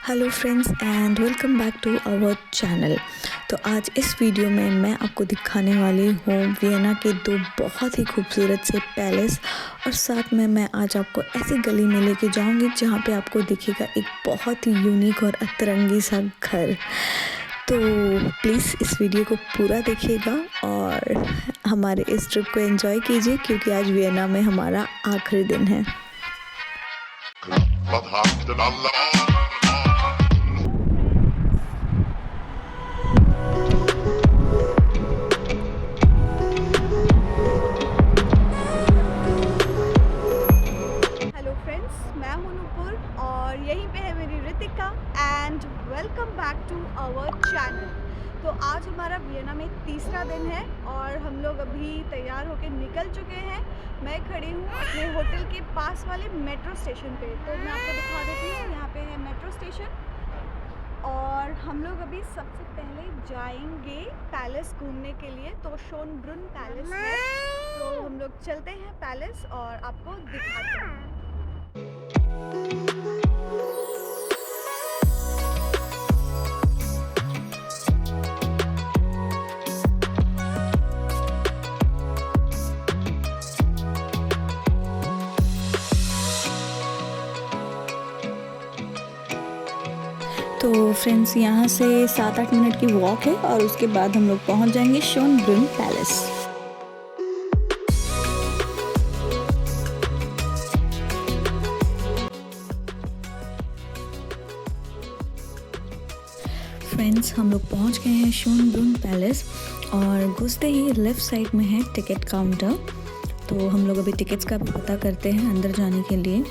Hello friends and welcome back to our channel. तो आज इस वीडियो में मैं आपको दिखाने वाली हूँ वियना के दो बहुत ही खूबसूरत से पैलेस, और साथ में मैं आज आपको ऐसी गली में लेके जाऊँगी जहाँ पे आपको दिखेगा एक बहुत ही यूनिक और अतरंगी सा घर। तो प्लीज़ इस वीडियो को पूरा देखिएगा और हमारे इस ट्रिप को एंजॉय कीजिए, क्योंकि आज वियना में हमारा आखिरी दिन है। और यहीं पे है मेरी Ritika and welcome back to our channel. तो आज हमारा वियना में तीसरा दिन है और हम लोग अभी तैयार होकर निकल चुके हैं। मैं खड़ी हूँ अपने होटल के पास वाले मेट्रो स्टेशन पे। तो मैं आपको दिखा देती हूँ, यहाँ पे है मेट्रो स्टेशन और हम लोग अभी सबसे पहले जाएंगे पैलेस घूमने के लिए। तो शोनब्रुन पैलेस है, तो हम लोग चलते हैं पैलेस और आपको दिखाते हैं। तो फ्रेंड्स, यहाँ से 7-8 मिनट की वॉक है और उसके बाद हम लोग पहुँच जाएंगे शोनब्रुन पैलेस। फ्रेंड्स, हम लोग पहुँच गए हैं शोनब्रुन पैलेस और घुसते ही लेफ़्ट साइड में है टिकट काउंटर। तो हम लोग अभी टिकट्स का भी पता करते हैं अंदर जाने के लिए।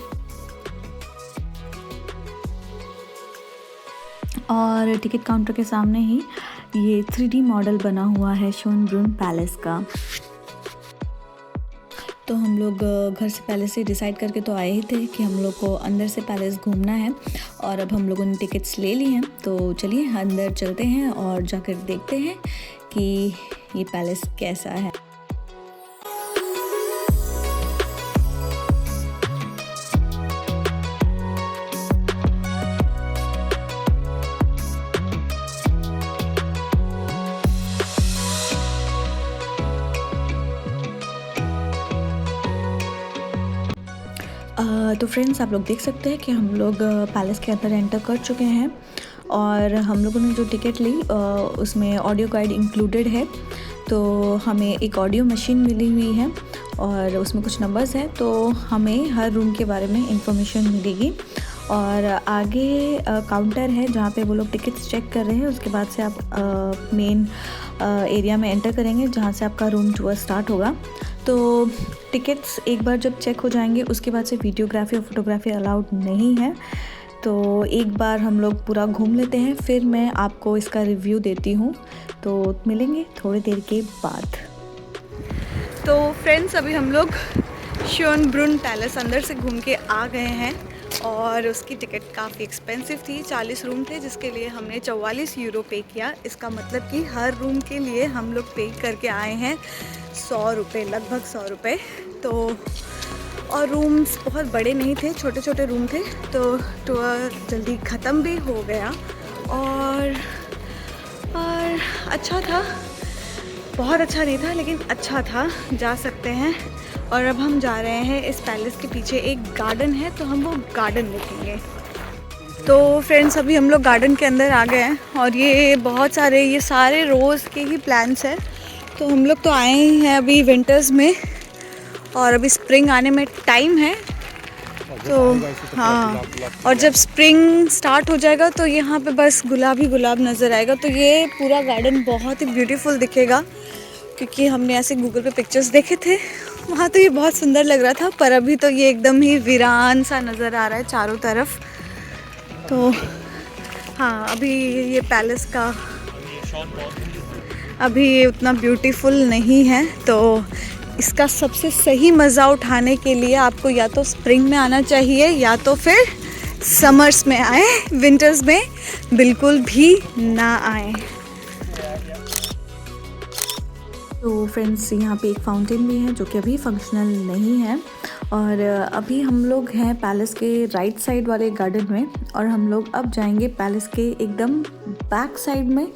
और टिकट काउंटर के सामने ही ये 3D मॉडल बना हुआ है शोनब्रुन पैलेस का। तो हम लोग घर से पहले से डिसाइड करके तो आए ही थे कि हम लोग को अंदर से पैलेस घूमना है, और अब हम लोगों ने टिकट्स ले ली हैं। तो चलिए अंदर चलते हैं और जाकर देखते हैं कि ये पैलेस कैसा है। तो फ्रेंड्स, आप लोग देख सकते हैं कि हम लोग पैलेस के अंदर एंटर कर चुके हैं और हम लोगों ने जो टिकट ली उसमें ऑडियो गाइड इंक्लूडेड है। तो हमें एक ऑडियो मशीन मिली हुई है और उसमें कुछ नंबर्स हैं, तो हमें हर रूम के बारे में इंफॉर्मेशन मिलेगी। और आगे काउंटर है जहाँ पे वो लोग टिकट्स चेक कर रहे हैं। उसके बाद से आप मेन एरिया में एंटर करेंगे जहाँ से आपका रूम टूर स्टार्ट होगा। तो टिकट्स एक बार जब चेक हो जाएंगे उसके बाद से वीडियोग्राफी और फोटोग्राफी अलाउड नहीं है। तो एक बार हम लोग पूरा घूम लेते हैं, फिर मैं आपको इसका रिव्यू देती हूँ। तो मिलेंगे थोड़ी देर के बाद। तो फ्रेंड्स, अभी हम लोग शोनब्रुन पैलेस अंदर से घूम के आ गए हैं और उसकी टिकट काफ़ी एक्सपेंसिव थी। 40 रूम थे जिसके लिए हमने 44 यूरो पे किया। इसका मतलब कि हर रूम के लिए हम लोग पे करके आए हैं 100 रुपये, लगभग 100 रुपये। तो और रूम्स बहुत बड़े नहीं थे, छोटे छोटे रूम थे। तो टूर जल्दी ख़त्म भी हो गया और अच्छा था। बहुत अच्छा नहीं था लेकिन अच्छा था, जा सकते हैं। और अब हम जा रहे हैं, इस पैलेस के पीछे एक गार्डन है तो हम वो गार्डन देखेंगे। तो फ्रेंड्स, अभी हम लोग गार्डन के अंदर आ गए हैं और ये सारे रोज़ के ही प्लांट्स हैं। तो हम लोग तो आए ही हैं अभी विंटर्स में और अभी स्प्रिंग आने में टाइम है। तो हाँ, और जब स्प्रिंग स्टार्ट हो जाएगा तो यहाँ पे बस गुलाब ही गुलाब नज़र आएगा। तो ये पूरा गार्डन बहुत ही ब्यूटीफुल दिखेगा, क्योंकि हमने ऐसे गूगल पे पिक्चर्स देखे थे, वहाँ तो ये बहुत सुंदर लग रहा था। पर अभी तो ये एकदम ही वीरान सा नज़र आ रहा है चारों तरफ। तो हाँ, अभी ये पैलेस का अभी उतना ब्यूटीफुल नहीं है। तो इसका सबसे सही मज़ा उठाने के लिए आपको या तो स्प्रिंग में आना चाहिए या तो फिर समर्स में आए, विंटर्स में बिल्कुल भी ना आए। तो फ्रेंड्स, यहाँ पे एक फाउंटेन भी है जो कि अभी फंक्शनल नहीं है। और अभी हम लोग हैं पैलेस के राइट साइड वाले गार्डन में, और हम लोग अब जाएंगे पैलेस के एकदम बैक साइड में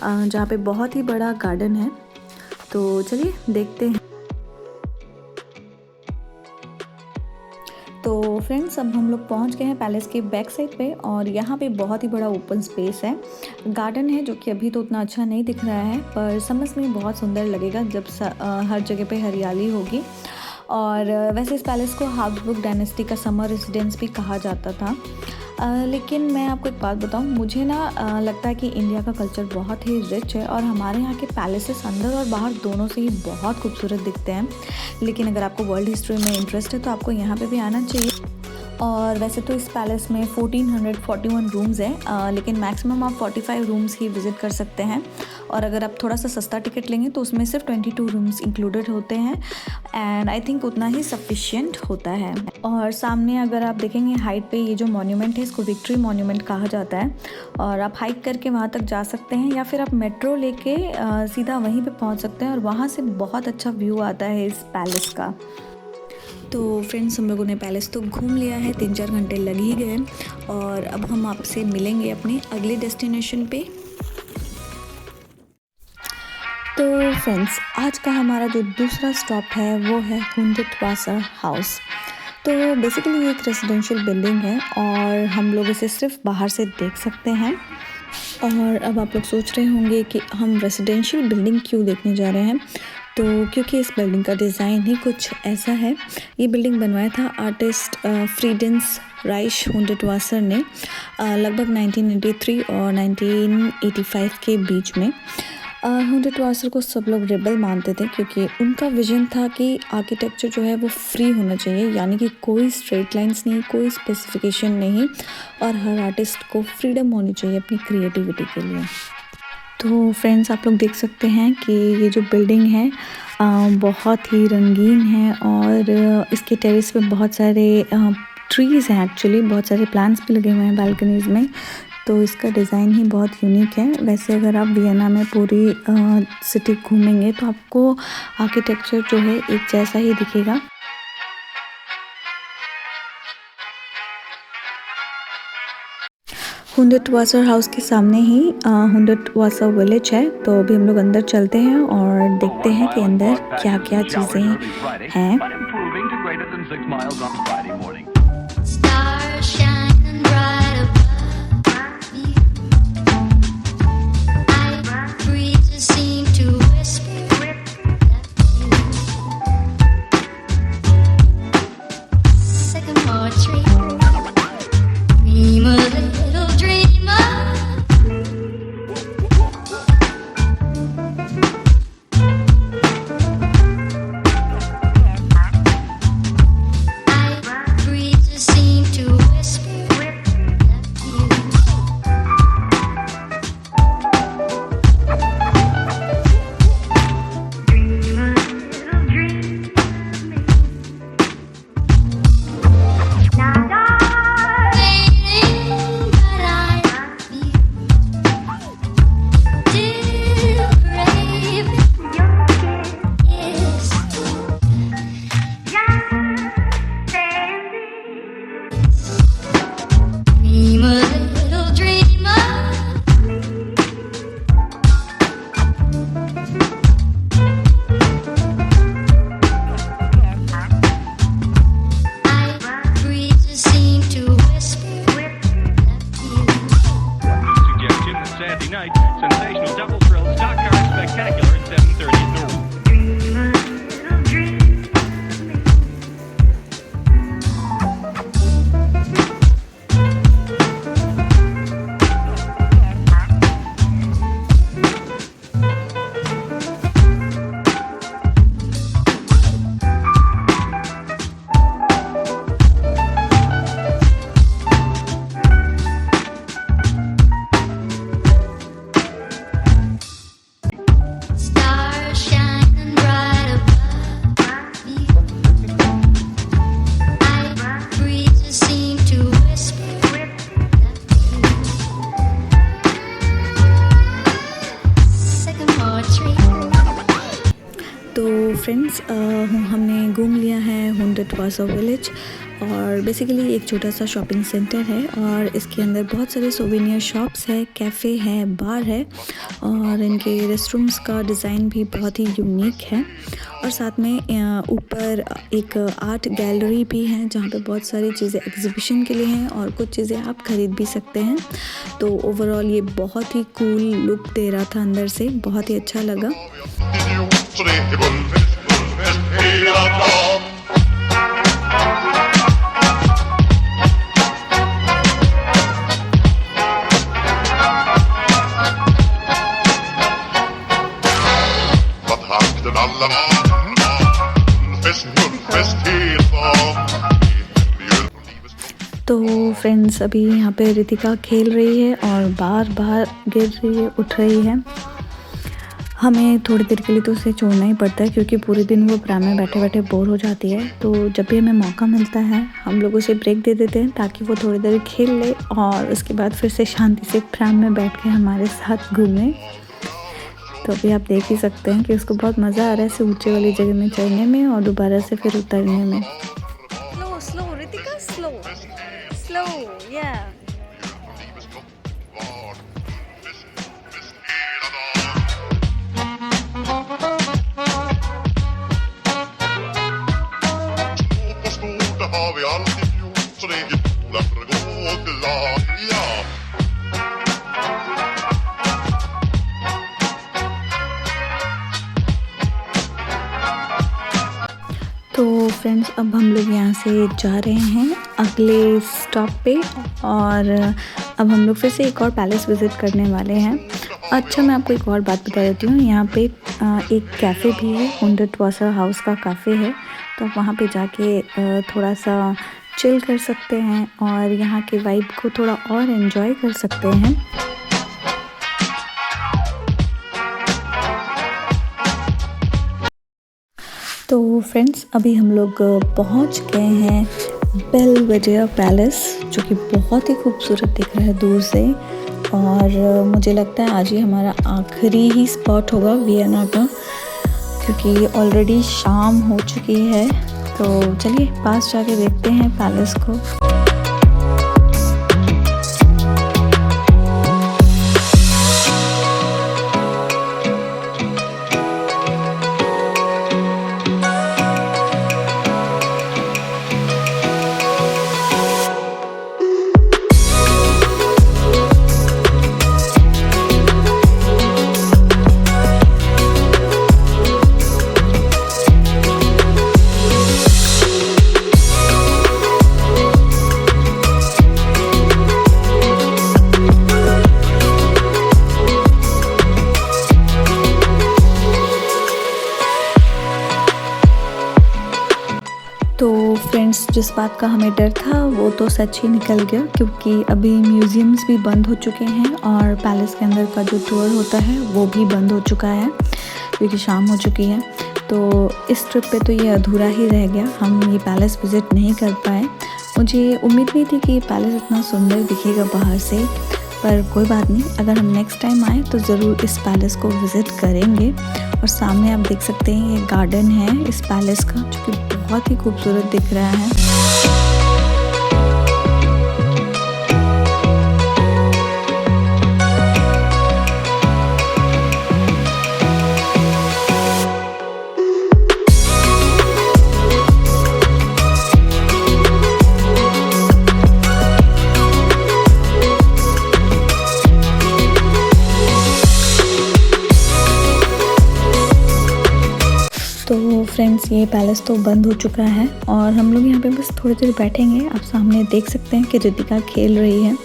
जहाँ पे बहुत ही बड़ा गार्डन है। तो चलिए देखते हैं। तो फ्रेंड्स, अब हम लोग पहुंच गए हैं पैलेस के बैक साइड पे, और यहाँ पे बहुत ही बड़ा ओपन स्पेस है, गार्डन है, जो कि अभी तो उतना अच्छा नहीं दिख रहा है, पर समझ में बहुत सुंदर लगेगा जब हर जगह पे हरियाली होगी। और वैसे इस पैलेस को हाब्सबुर्ग डायनेस्टी का समर रेजिडेंस भी कहा जाता था। लेकिन मैं आपको एक बात बताऊं, मुझे ना लगता है कि इंडिया का कल्चर बहुत ही रिच है, और हमारे यहाँ के पैलेसेस अंदर और बाहर दोनों से ही बहुत खूबसूरत दिखते हैं। लेकिन अगर आपको वर्ल्ड हिस्ट्री में इंटरेस्ट है तो आपको यहाँ पे भी आना चाहिए। और वैसे तो इस पैलेस में 1441 रूम्स हैं, लेकिन मैक्सिमम आप 45 रूम्स ही विज़िट कर सकते हैं। और अगर आप थोड़ा सा सस्ता टिकट लेंगे तो उसमें सिर्फ 22 रूम्स इंक्लूडेड होते हैं, एंड आई थिंक उतना ही सफिशिएंट होता है। और सामने अगर आप देखेंगे हाइट पे ये जो मॉन्यूमेंट है, इसको विक्ट्री मॉन्यूमेंट कहा जाता है, और आप हाइक करके वहाँ तक जा सकते हैं, या फिर आप मेट्रो लेके सीधा वहीं पे पहुँच सकते हैं, और वहाँ से बहुत अच्छा व्यू आता है इस पैलेस का। तो फ्रेंड्स, हम लोगों ने पैलेस तो घूम लिया है, 3-4 घंटे लग ही गए, और अब हम आपसे मिलेंगे अपने अगले डेस्टिनेशन पे। तो फ्रेंड्स, आज का हमारा जो दूसरा स्टॉप है वो है हुंडिटवासर हाउस। तो बेसिकली ये एक रेजिडेंशियल बिल्डिंग है, और हम लोग इसे सिर्फ बाहर से देख सकते हैं। और अब आप लोग सोच रहे होंगे कि हम रेजिडेंशियल बिल्डिंग क्यों देखने जा रहे हैं। तो क्योंकि इस बिल्डिंग का डिज़ाइन ही कुछ ऐसा है। ये बिल्डिंग बनवाया था आर्टिस्ट फ्रीडेंस राइश हुंडिटवासर ने लगभग 1983 और 1985 के बीच में। हुंडिटवासर को सब लोग रेबल मानते थे, क्योंकि उनका विजन था कि आर्किटेक्चर जो है वो फ्री होना चाहिए, यानी कि कोई स्ट्रेट लाइंस नहीं, कोई स्पेसिफिकेशन नहीं, और हर आर्टिस्ट को फ्रीडम होनी चाहिए अपनी क्रिएटिविटी के लिए। तो फ्रेंड्स, आप लोग देख सकते हैं कि ये जो बिल्डिंग है बहुत ही रंगीन है, और इसके टेरेस पे बहुत सारे ट्रीज़ हैं, एक्चुअली बहुत सारे प्लांट्स भी लगे हुए हैं बालकनीज़ में। तो इसका डिज़ाइन ही बहुत यूनिक है। वैसे अगर आप वियना में पूरी सिटी घूमेंगे तो आपको आर्किटेक्चर जो है एक जैसा ही दिखेगा। हुंडिटवासर हाउस के सामने ही हुंडिटवासर विलेज है। तो अभी हम लोग अंदर चलते हैं और देखते हैं कि अंदर क्या क्या चीज़ें हैं। फ्रेंड्स हमने घूम लिया है हुंडेट वासा विलेज और बेसिकली एक छोटा सा शॉपिंग सेंटर है और इसके अंदर बहुत सारे सोवेनियर शॉप्स है, कैफ़े है, बार है और इनके रेस्टरूम्स का डिज़ाइन भी बहुत ही यूनिक है और साथ में ऊपर एक आर्ट गैलरी भी है जहाँ पे बहुत सारी चीज़ें एग्जीबिशन के लिए हैं और कुछ चीज़ें आप ख़रीद भी सकते हैं। तो ओवरऑल ये बहुत ही कूल लुक दे रहा था, अंदर से बहुत ही अच्छा लगा। तो फ्रेंड्स अभी यहाँ पे रितिका खेल रही है और बार बार गिर रही है, उठ रही है। हमें थोड़ी देर के लिए तो उसे छोड़ना ही पड़ता है क्योंकि पूरे दिन वो प्राम में बैठे बैठे बोर हो जाती है। तो जब भी हमें मौका मिलता है हम लोग उसे ब्रेक दे देते हैं ताकि वो थोड़ी देर खेल ले और उसके बाद फिर से शांति से प्राम में बैठ के हमारे साथ घूमे। तो अभी आप देख ही सकते हैं कि उसको बहुत मज़ा आ रहा है ऐसे ऊँचे वाली जगह में चढ़ने में और दोबारा से फिर उतरने में। स्लो रितिका, स्लो या तो फ्रेंड्स अब हम लोग यहाँ से जा रहे हैं अगले स्टॉप पे और अब हम लोग फिर से एक और पैलेस विज़िट करने वाले हैं। अच्छा मैं आपको एक और बात बता देती हूँ, यहाँ पे एक कैफ़े भी है, हुंडेट वासा हाउस का कैफ़े है। तो आप वहाँ पे जाके थोड़ा सा चिल कर सकते हैं और यहाँ के वाइब को थोड़ा और एंजॉय कर सकते हैं। तो फ्रेंड्स अभी हम लोग पहुँच गए हैं बेलवेडेयर पैलेस, जो कि बहुत ही खूबसूरत दिख रहा है दूर से और मुझे लगता है आज ही हमारा आखिरी ही स्पॉट होगा वियना का क्योंकि ऑलरेडी शाम हो चुकी है। तो चलिए पास जाके देखते हैं पैलेस को। तो फ्रेंड्स जिस बात का हमें डर था वो तो सच ही निकल गया क्योंकि अभी म्यूज़ियम्स भी बंद हो चुके हैं और पैलेस के अंदर का जो टूर होता है वो भी बंद हो चुका है क्योंकि शाम हो चुकी है। तो इस ट्रिप पे तो ये अधूरा ही रह गया, हम ये पैलेस विज़िट नहीं कर पाए। मुझे उम्मीद नहीं थी कि ये पैलेस इतना सुंदर दिखेगा बाहर से, पर कोई बात नहीं, अगर हम नेक्स्ट टाइम आए तो ज़रूर इस पैलेस को विज़िट करेंगे। और सामने आप देख सकते हैं ये गार्डन है इस पैलेस का जो कि बहुत ही खूबसूरत दिख रहा है। तो फ्रेंड्स ये पैलेस तो बंद हो चुका है और हम लोग यहाँ पे बस थोड़ी देर बैठेंगे। आप सामने देख सकते हैं कि रितिका खेल रही है,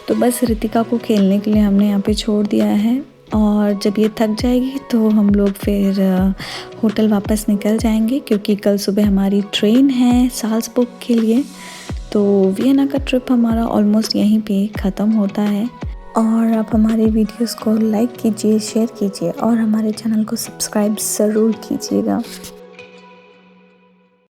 तो बस रितिका को खेलने के लिए हमने यहाँ पे छोड़ दिया है और जब ये थक जाएगी तो हम लोग फिर होटल वापस निकल जाएंगे क्योंकि कल सुबह हमारी ट्रेन है साल्ज़बर्ग के लिए। तो वियना का ट्रिप हमारा ऑलमोस्ट यहीं पे ख़त्म होता है और आप हमारे वीडियोस को लाइक कीजिए, शेयर कीजिए और हमारे चैनल को सब्सक्राइब ज़रूर कीजिएगा।